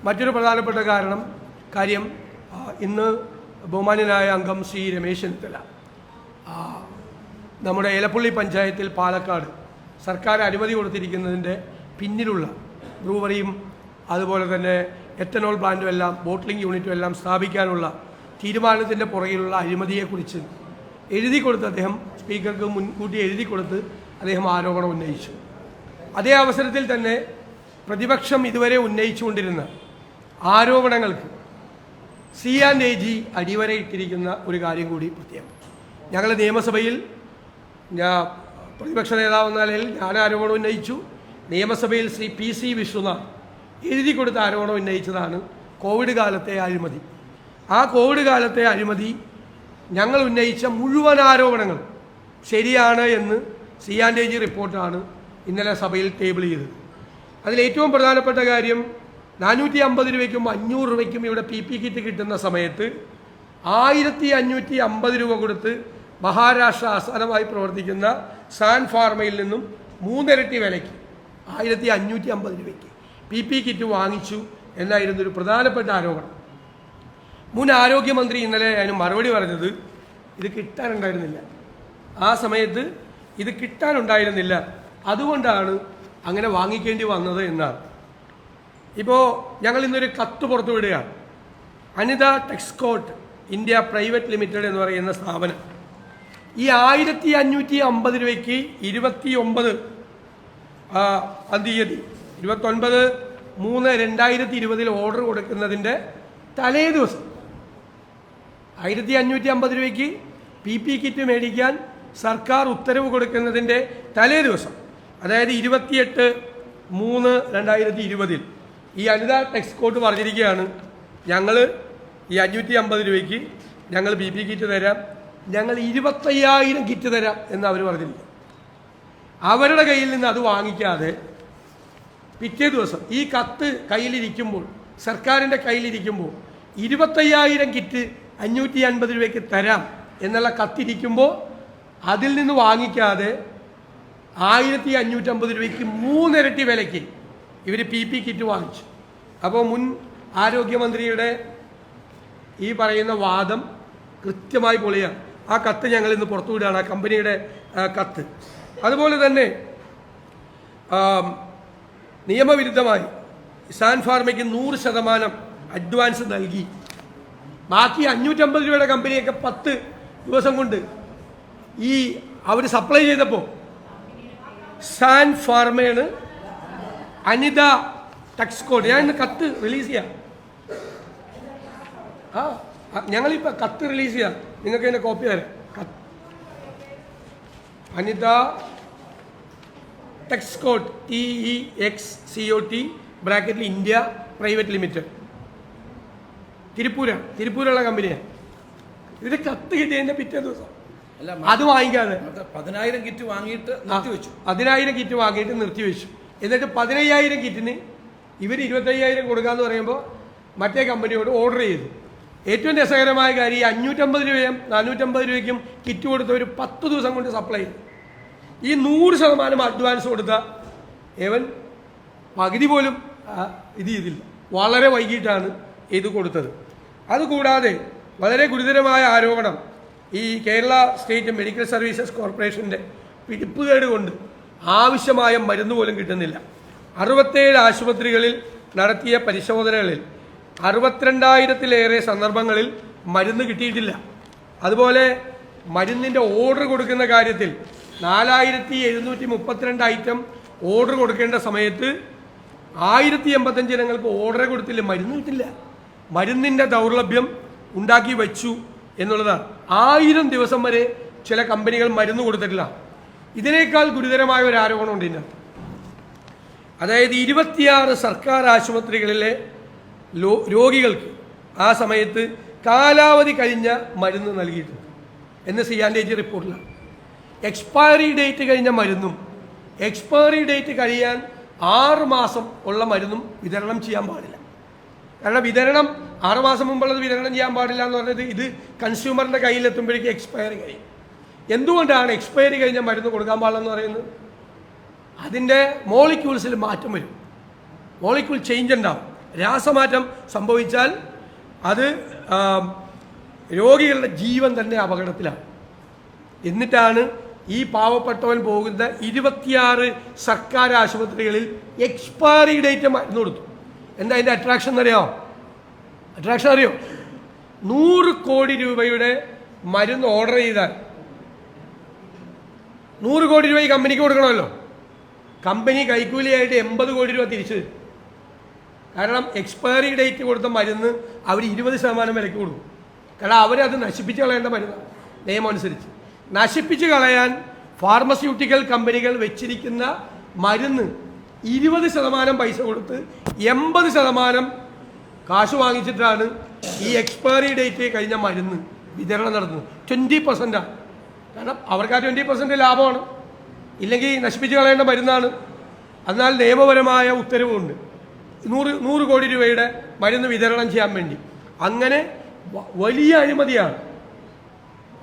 മറ്റൊരു പ്രധാനപ്പെട്ട കാര്യം ഇന്ന് ബഹുമാന്യനായ അംഗം ശ്രീ രമേശ് ചെന്നിത്തല നമ്മുടെ ഏലപ്പള്ളി പഞ്ചായത്തിൽ പാലക്കാട് സർക്കാർ അനുമതി കൊടുത്തിരിക്കുന്നതിൻ്റെ പിന്നിലുള്ള ബ്രൂവറിയും അതുപോലെ തന്നെ എത്തനോൾ പ്ലാന്റും എല്ലാം ബോട്ട്ലിംഗ് യൂണിറ്റും എല്ലാം സ്ഥാപിക്കാനുള്ള തീരുമാനത്തിൻ്റെ പുറകിലുള്ള അഴിമതിയെക്കുറിച്ച് എഴുതി കൊടുത്ത് അദ്ദേഹം സ്പീക്കർക്ക് മുൻകൂട്ടി എഴുതി കൊടുത്ത് അദ്ദേഹം ആരോപണം ഉന്നയിച്ചു. അതേ അവസരത്തിൽ തന്നെ പ്രതിപക്ഷം ഇതുവരെ ഉന്നയിച്ചുകൊണ്ടിരുന്ന ആരോപണങ്ങൾക്ക് C&AG അടിവരയിട്ടിരിക്കുന്ന ഒരു കാര്യം കൂടി പ്രത്യേകം. ഞങ്ങൾ നിയമസഭയിൽ പ്രതിപക്ഷ നേതാവെന്ന നിലയിൽ ഞാൻ ആരോപണം ഉന്നയിച്ചു. നിയമസഭയിൽ ശ്രീ PC വിശ്വനാഥ് എഴുതി കൊടുത്ത ആരോപണം ഉന്നയിച്ചതാണ് കോവിഡ് കാലത്തെ അഴിമതി. ആ കോവിഡ് കാലത്തെ അഴിമതി ഞങ്ങൾ ഉന്നയിച്ച മുഴുവൻ ആരോപണങ്ങൾ ശരിയാണ് എന്ന് C&AG റിപ്പോർട്ടാണ് ഇന്നലെ സഭയിൽ ടേബിൾ ചെയ്തത്. അതിലേറ്റവും പ്രധാനപ്പെട്ട കാര്യം 450 രൂപയ്ക്കും 500 രൂപയ്ക്കും ഇവിടെ PP കിറ്റ് കിട്ടുന്ന സമയത്ത് 1550 രൂപ കൊടുത്ത് മഹാരാഷ്ട്ര ആസ്ഥാനമായി പ്രവർത്തിക്കുന്ന സാൻ ഫാർമയിൽ നിന്നും 3 ഇരട്ടി വിലയ്ക്ക് 1550 രൂപയ്ക്ക് PP കിറ്റ് വാങ്ങിച്ചു എന്നായിരുന്നു ഒരു പ്രധാനപ്പെട്ട ആരോപണം. മുൻ ആരോഗ്യമന്ത്രി ഇന്നലെ അതിന് മറുപടി പറഞ്ഞത് ഇത് കിട്ടാനുണ്ടായിരുന്നില്ല, ആ സമയത്ത് ഇത് കിട്ടാനുണ്ടായിരുന്നില്ല, അതുകൊണ്ടാണ് അങ്ങനെ വാങ്ങിക്കേണ്ടി വന്നത് എന്നാണ്. ഇപ്പോൾ ഞങ്ങൾ ഇന്നൊരു കത്ത് പുറത്തുവിടുകയാണ്. അനിത ടെക്സ്കോട്ട് ഇന്ത്യ പ്രൈവറ്റ് ലിമിറ്റഡ് എന്ന് പറയുന്ന സ്ഥാപനം ഈ 1550 രൂപയ്ക്ക് 29/3/2020 ഓർഡർ കൊടുക്കുന്നതിൻ്റെ തലേ ദിവസം 1550 രൂപയ്ക്ക് PP കിറ്റ് മേടിക്കാൻ സർക്കാർ ഉത്തരവ് കൊടുക്കുന്നതിൻ്റെ തലേ ദിവസം, അതായത് 28/3/2020 ഈ അനിത ടെക്സ്കോട്ട് പറഞ്ഞിരിക്കുകയാണ്, ഞങ്ങൾ ഈ 550 രൂപയ്ക്ക് ഞങ്ങൾ PP കിറ്റ് തരാം, ഞങ്ങൾ 25,000 കിറ്റ് തരാം എന്ന് അവർ പറഞ്ഞിരിക്കുക. അവരുടെ കയ്യിൽ നിന്ന് അത് വാങ്ങിക്കാതെ പിറ്റേ ദിവസം ഈ കത്ത് കയ്യിലിരിക്കുമ്പോൾ, സർക്കാരിൻ്റെ കയ്യിലിരിക്കുമ്പോൾ 25,000 കിറ്റ് 550 രൂപയ്ക്ക് തരാം എന്നുള്ള കത്തിരിക്കുമ്പോൾ അതിൽ നിന്ന് വാങ്ങിക്കാതെ 1550 രൂപയ്ക്ക് 3 ഇരട്ടി വിലയ്ക്ക് ഇവർ PP കിറ്റ് വാങ്ങിച്ചു. അപ്പോൾ മുൻ ആരോഗ്യമന്ത്രിയുടെ ഈ പറയുന്ന വാദം കൃത്യമായി പൊളിയാണ്. ആ കത്ത് ഞങ്ങൾ ഇന്ന് പുറത്തുവിടുകയാണ്, ആ കമ്പനിയുടെ കത്ത്. അതുപോലെ തന്നെ നിയമവിരുദ്ധമായി സാൻ ഫാർമയ്ക്ക് 100% അഡ്വാൻസ് നൽകി. ബാക്കി 550 രൂപയുടെ കമ്പനിയൊക്കെ 10 ദിവസം കൊണ്ട് ഈ അവർ സപ്ലൈ ചെയ്തപ്പോൾ സാൻ ഫാർമയാണ് അനിത ടെക്സ്കോട്ട്, ഞാൻ ഇന്ന് കത്ത് റിലീസ് ചെയ്യാം, ഞങ്ങളിപ്പോൾ കത്ത് റിലീസ് ചെയ്യാം, നിങ്ങൾക്ക് അതിൻ്റെ കോപ്പി തരാം. അനിത ടെക്സ്കോട്ട് TEXCOT ബ്രാക്കറ്റിൽ ഇന്ത്യ പ്രൈവറ്റ് ലിമിറ്റഡ്, തിരുപ്പൂരുള്ള കമ്പനിയാണ്. ഇതിൻ്റെ കത്ത് കിട്ടിയതിൻ്റെ പിറ്റേ ദിവസം അത് വാങ്ങിക്കാതെ 10,000 കിറ്റ് വാങ്ങിയിട്ട് നിർത്തിവെച്ചു. 10,000 കിറ്റ് വാങ്ങിയിട്ട് നിർത്തിവെച്ചു. എന്നിട്ട് 15,000 കിറ്റിന് ഇവർ 25,000 കൊടുക്കാമെന്ന് പറയുമ്പോൾ മറ്റേ കമ്പനിയോട് ഓർഡർ ചെയ്തു. ഏറ്റവും രസകരമായ കാര്യം, ഈ 550 രൂപയും 450 രൂപയ്ക്കും കിറ്റ് കൊടുത്തവർ 10 ദിവസം കൊണ്ട് സപ്ലൈ ചെയ്തു. ഈ 100% അഡ്വാൻസ് കൊടുത്ത ഇവൻ പകുതി പോലും ഇത് ചെയ്തില്ല, വളരെ വൈകിട്ടാണ് ഇത് കൊടുത്തത്. അതുകൂടാതെ വളരെ ഗുരുതരമായ ആരോപണം, ഈ കേരള സ്റ്റേറ്റ് മെഡിക്കൽ സർവീസസ് കോർപ്പറേഷൻ്റെ പിടിപ്പുകേട് കൊണ്ട് ആവശ്യമായ മരുന്ന് പോലും കിട്ടുന്നില്ല. 67 ആശുപത്രികളിൽ നടത്തിയ പരിശോധനകളിൽ 62,000-ലേറെ സന്ദർഭങ്ങളിൽ മരുന്ന് കിട്ടിയിട്ടില്ല. അതുപോലെ മരുന്നിൻ്റെ ഓർഡർ കൊടുക്കുന്ന കാര്യത്തിൽ 4,732 ഐറ്റം ഓർഡർ കൊടുക്കേണ്ട സമയത്ത് 1,085 ജനങ്ങൾക്ക് ഓർഡർ കൊടുത്തില്ല, മരുന്ന് കിട്ടില്ല. മരുന്നിൻ്റെ ദൗർലഭ്യം ഉണ്ടാക്കി വച്ചു എന്നുള്ളതാണ്. 1000 ദിവസം വരെ ചില കമ്പനികൾ മരുന്ന് കൊടുത്തിട്ടില്ല. ഇതിനേക്കാൾ ഗുരുതരമായ ഒരു ആരോപണമുണ്ട് ഇതിനകത്ത്. അതായത് 26 സർക്കാർ ആശുപത്രികളിലെ രോഗികൾക്ക് ആ സമയത്ത് കാലാവധി കഴിഞ്ഞ മരുന്ന് നൽകിയിട്ടുണ്ട് എന്ന് C&AG റിപ്പോർട്ടിലാണ്. എക്സ്പയറി ഡേറ്റ് കഴിഞ്ഞ മരുന്നും എക്സ്പയറി ഡേറ്റ് കഴിയാൻ 6 മാസം ഉള്ള മരുന്നും വിതരണം ചെയ്യാൻ പാടില്ല. കാരണം വിതരണം 6 മാസം മുമ്പുള്ളത് വിതരണം ചെയ്യാൻ പാടില്ല എന്ന് പറഞ്ഞത് ഇത് കൺസ്യൂമറിൻ്റെ കയ്യിലെത്തുമ്പോഴേക്കും എക്സ്പയറി കഴിയും. എന്തുകൊണ്ടാണ് എക്സ്പയറി കഴിഞ്ഞ മരുന്ന് കൊടുക്കാൻ പാടില്ലെന്ന് പറയുന്നത്? അതിൻ്റെ മോളിക്യൂൾസിൽ മാറ്റം വരും, മോളിക്യൂൾ ചേഞ്ച് ഉണ്ടാവും. രാസമാറ്റം സംഭവിച്ചാൽ അത് രോഗികളുടെ ജീവൻ തന്നെ അപകടത്തിലാണ്. എന്നിട്ടാണ് ഈ പാവപ്പെട്ടവൻ പോകുന്ന 26 സർക്കാർ ആശുപത്രികളിൽ എക്സ്പയറി ഡേറ്റ് മരുന്ന് കൊടുത്തു. എന്താ അതിൻ്റെ അട്രാക്ഷൻ എന്നറിയാമോ? അട്രാക്ഷൻ അറിയോ? 100 കോടി രൂപയുടെ മരുന്ന് ഓർഡർ ചെയ്താൽ 100 കോടി രൂപ ഈ കമ്പനിക്ക് കൊടുക്കണമല്ലോ. കമ്പനി കൈക്കൂലിയായിട്ട് 80 കോടി രൂപ തിരിച്ചു തരും. കാരണം എക്സ്പയറി ഡേറ്റ് കൊടുത്ത മരുന്ന് അവർ 20% വിലയ്ക്ക് കൊടുക്കും. കാരണം അവരത് നശിപ്പിച്ച് കളയേണ്ട മരുന്ന് നിയമം അനുസരിച്ച്. നശിപ്പിച്ച് കളയാൻ ഫാർമസ്യൂട്ടിക്കൽ കമ്പനികൾ വെച്ചിരിക്കുന്ന മരുന്ന് 20% പൈസ കൊടുത്ത് 80% കാശ് വാങ്ങിച്ചിട്ടാണ് ഈ എക്സ്പയറി ഡേറ്റ് കഴിഞ്ഞ മരുന്ന് വിതരണം നടത്തുന്നത്. 20%. കാരണം അവർക്ക് ആ 20% ലാഭമാണ്. ഇല്ലെങ്കിൽ നശിപ്പിച്ച് കളയേണ്ട മരുന്നാണ്. എന്നാൽ നിയമപരമായ ഉത്തരവുണ്ട് 100 കോടി രൂപയുടെ മരുന്ന് വിതരണം ചെയ്യാൻ വേണ്ടി. അങ്ങനെ വലിയ അഴിമതിയാണ്,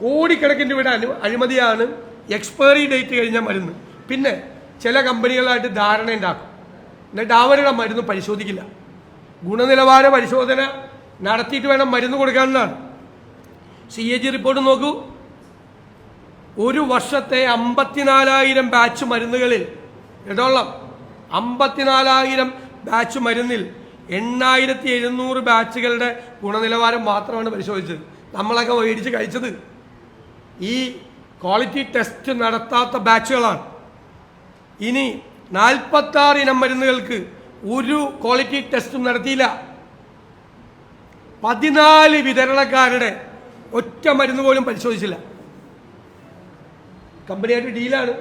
കോടിക്കണക്കിന് രൂപയുടെ അഴിമതിയാണ് എക്സ്പയറി ഡേറ്റ് കഴിഞ്ഞ മരുന്ന്. പിന്നെ ചില കമ്പനികളായിട്ട് ധാരണ ഉണ്ടാക്കും, എന്നിട്ട് അവരുടെ മരുന്ന് പരിശോധിക്കില്ല. ഗുണനിലവാര പരിശോധന നടത്തിയിട്ട് വേണം മരുന്ന് കൊടുക്കാനെന്നാണ്. CAG റിപ്പോർട്ട് നോക്കൂ. ഒരു വർഷത്തെ 54,000 ബാച്ച് മരുന്നുകളിൽ കേട്ടോളം 54,000 ബാച്ച് മരുന്നിൽ 8,700 ബാച്ചുകളുടെ ഗുണനിലവാരം മാത്രമാണ് പരിശോധിച്ചത്. നമ്മളൊക്കെ മേടിച്ച് കഴിച്ചത് ഈ ക്വാളിറ്റി ടെസ്റ്റ് നടത്താത്ത ബാച്ചുകളാണ്. ഇനി 46 ഇനം മരുന്നുകൾക്ക് ഒരു ക്വാളിറ്റി ടെസ്റ്റും നടത്തിയില്ല. 14 വിതരണക്കാരുടെ ഒറ്റ മരുന്ന് പോലും പരിശോധിച്ചില്ല. കമ്പനിയായിട്ട് ഡീലാണ്,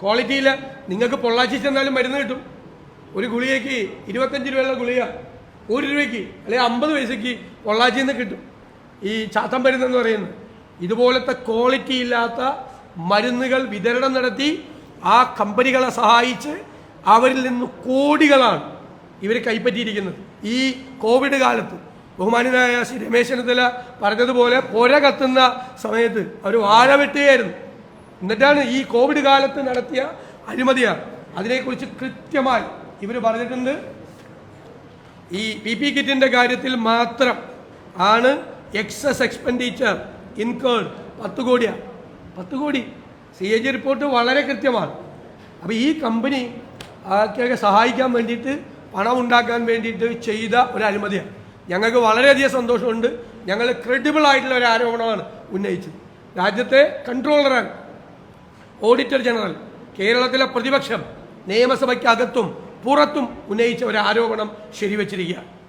ക്വാളിറ്റിയില്ല. നിങ്ങൾക്ക് പൊള്ളാച്ചി ചെന്നാലും മരുന്ന് കിട്ടും. ഒരു ഗുളികയ്ക്ക് 25 രൂപയുള്ള ഗുളിക 1 രൂപയ്ക്ക് അല്ലെങ്കിൽ 50 പൈസയ്ക്ക് പൊള്ളാച്ചിയിൽ നിന്ന് കിട്ടും. ഈ ചാത്തൻ മരുന്നെന്ന് പറയുന്നത് ഇതുപോലത്തെ ക്വാളിറ്റി ഇല്ലാത്ത മരുന്നുകൾ വിതരണം നടത്തി ആ കമ്പനികളെ സഹായിച്ച് അവരിൽ നിന്ന് കോടികളാണ് ഇവർ കൈപ്പറ്റിയിരിക്കുന്നത്. ഈ കോവിഡ് കാലത്ത് ബഹുമാനായ ശ്രീ രമേശ് ചെന്നിത്തല പറഞ്ഞതുപോലെ പുര കത്തുന്ന സമയത്ത് അവർ വാഴ വെട്ടുകയായിരുന്നു. എന്നിട്ടാണ് ഈ കോവിഡ് കാലത്ത് നടത്തിയ അഴിമതിയാണ്. അതിനെക്കുറിച്ച് കൃത്യമായി ഇവർ പറഞ്ഞിട്ടുണ്ട്. ഈ PP കിറ്റിൻ്റെ കാര്യത്തിൽ മാത്രം ആണ് എക്സസ് എക്സ്പെൻഡിച്ചർ ഇൻകേർഡ് 10 കോടിയാണ്. 10 കോടി. CAG റിപ്പോർട്ട് വളരെ കൃത്യമാണ്. അപ്പോൾ ഈ കമ്പനി ആൾക്കൊക്കെ സഹായിക്കാൻ വേണ്ടിയിട്ട് പണം ഉണ്ടാക്കാൻ വേണ്ടിയിട്ട് ചെയ്ത ഒരു അഴിമതിയാണ്. ഞങ്ങൾക്ക് വളരെയധികം സന്തോഷമുണ്ട്. ഞങ്ങൾ ക്രെഡിബിൾ ആയിട്ടുള്ള ഒരു ആരോപണമാണ് ഉന്നയിച്ചത്. രാജ്യത്തെ കൺട്രോളറാണ് ഓഡിറ്റർ ജനറൽ, കേരളത്തിലെ പ്രതിപക്ഷം നിയമസഭയ്ക്കകത്തും പുറത്തും ഉന്നയിച്ച ഒരു ആരോപണം ശരിവച്ചിരിക്കുക.